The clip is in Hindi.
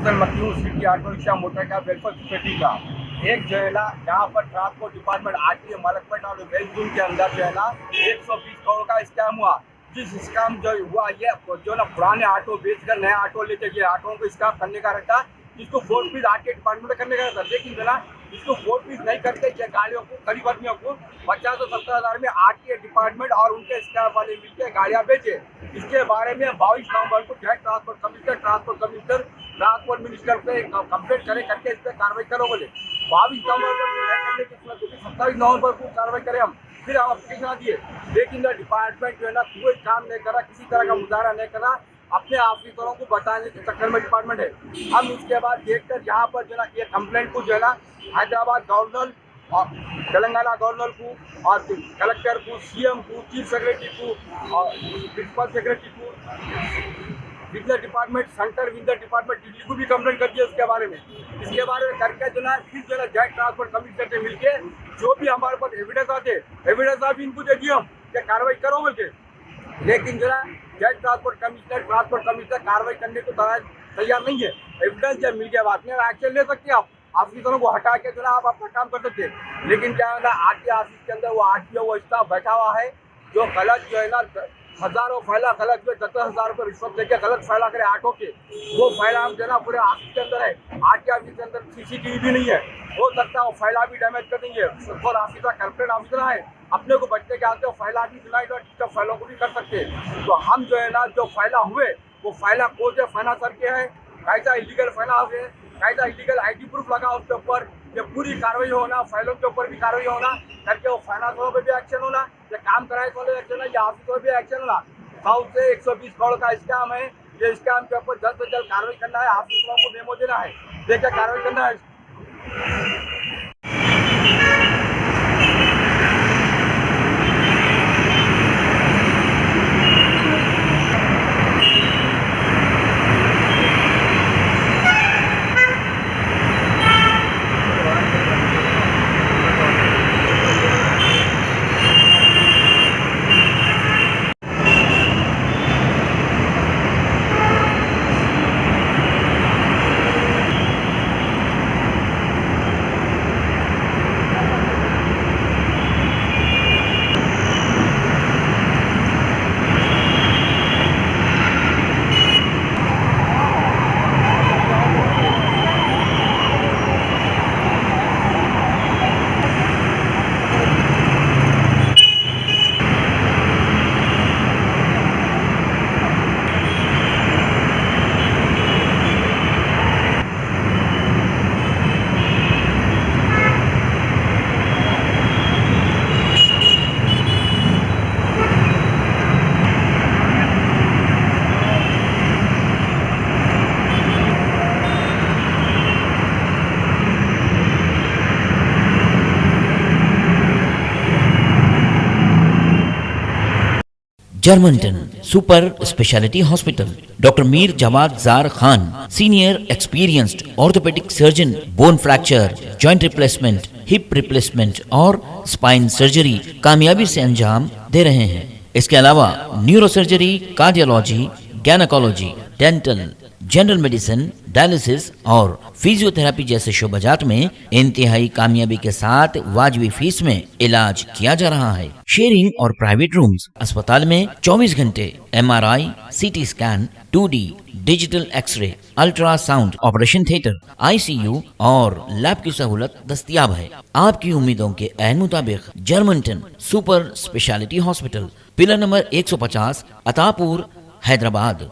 Hasan Makhnu city auto rickshaw motor का वेलफेयर सोसाइटी का एक जो है ना यहाँ पर ट्रांसपोर्ट डिपार्टमेंट आरटीए मलकपेट और बेलजून के अंदर जो है ना 120 करोड़ का स्कैम हुआ। जिस स्कैम जो हुआ ये जो ना पुराने ऑटो बेचकर नया ऑटो लेके ये ऑटो को स्कैम करने का रहता, इसको 4 फीस आरटीए डिपार्टमेंट करने का रहता, लेकिन जो ना इसको 4 फीस नहीं करके ये गाड़ियों को गरीब आदमियों को 50 से 70 हज़ार में आरटीए डिपार्टमेंट और उनके स्टाफ वाले मिलकर गाड़ियां बेचे। इसके बारे में 22 नवंबर को जॉइंट ट्रांसपोर्ट मिनिस्टर पे कंप्लेंट करे करके इस पर कार्रवाई करो बोले। 22 नवंबर को 27 नवंबर को कार्रवाई करें हम, फिर हम अप्लीकेशन दिए, लेकिन डिपार्टमेंट जो है ना कोई काम नहीं करा, किसी तरह का मुजाहरा नहीं करा, अपने ऑफिसरों को बताने के चक्कर में डिपार्टमेंट है। हम उसके बाद देखकर यहाँ पर जो है ना ये कंप्लेंट को जो है ना हैदराबाद गवर्नर और तेलंगाना गवर्नर को और कलेक्टर को, सीएम को, चीफ सेक्रेटरी को और प्रिंसिपल सेक्रेटरी को, business department, centre business department Delhi को भी कंप्लेंट कर दिया उसके बारे में। इसके बारे में करके जो ना फिर जो है जॉइंट ट्रांसपोर्ट कमिश्नर से मिलके जो भी हमारे पास एविडेंस आते एविडेंस आप इनको दे दिए हम क्या कार्रवाई करो बोल के, लेकिन जो ना जॉइंट ट्रांसपोर्ट कमिश्नर कार्रवाई करने को तैयार नहीं है। एविडेंस जब मिल गया बात में एक्शन ले सकते हैं आप, ऑफिसरों को हटा के जो ना आप अपना काम कर सकते हैं। लेकिन क्या है ना आरटीए ऑफिस के अंदर वो आरटीओ वो स्टाफ बैठा हुआ है जो गलत जो है ना हजारों फाइला गलत जो 10,000 रुपये रिश्वत लेके गलत फाइला करे ऑटो के, वो फाइला हम जो है ना पूरे ऑफिस के अंदर है। आरटीए ऑफिस के अंदर सीसीटीवी भी नहीं है, हो सकता है वो फाइला भी डैमेज कर देंगे। और ऑफिसर कलेक्टेड ऑफिसर है, अपने को बचने के आते फाइला भी दिलाई तो फाइलों को भी कर सकते हैं। तो हम जो है ना जो फाइला हुए वो फाइला कोर्ट से फाइना सर के है, कैसा इलीगल फाइला हुए, कैसा इलीगल आईडी प्रूफ लगा उसके ऊपर, ये पूरी कार्रवाई होना, फाइलों के ऊपर भी कार्रवाई होना करके वो फाइनेंस वालों पर भी एक्शन होना, या काम कराए वाले एक्शन है, या ऑफिस पर भी एक्शन होना। 100 से 120 करोड़ का स्कैम है, ये स्कैम के ऊपर जल्द से जल्द कार्रवाई करना है, ऑफिसरों को मेमो देना है, देखिए कार्रवाई करना है। Germanten super speciality hospital, doctor Mir Jawad Zar Khan, senior experienced orthopaedic surgeon, bone fracture, joint replacement, hip replacement और स्पाइन सर्जरी कामयाबी से अंजाम दे रहे हैं। इसके अलावा neuro surgery, cardiology, gynaecology, dental, general medicine, dialysis और फिजियोथेरेपी जैसे शोबाजात में इंतहाई कामयाबी के साथ वाजबी फीस में इलाज किया जा रहा है। शेयरिंग और प्राइवेट रूम्स, अस्पताल में 24 घंटे MRI, CT scan, 2D digital x ray, ultrasound, operation theatre, ICU और लैब की सहूलत दस्तयाब है। आपकी उम्मीदों के ऐन मुताबिक जर्मनटन super speciality hospital, pillar number 150, Attapur, Hyderabad.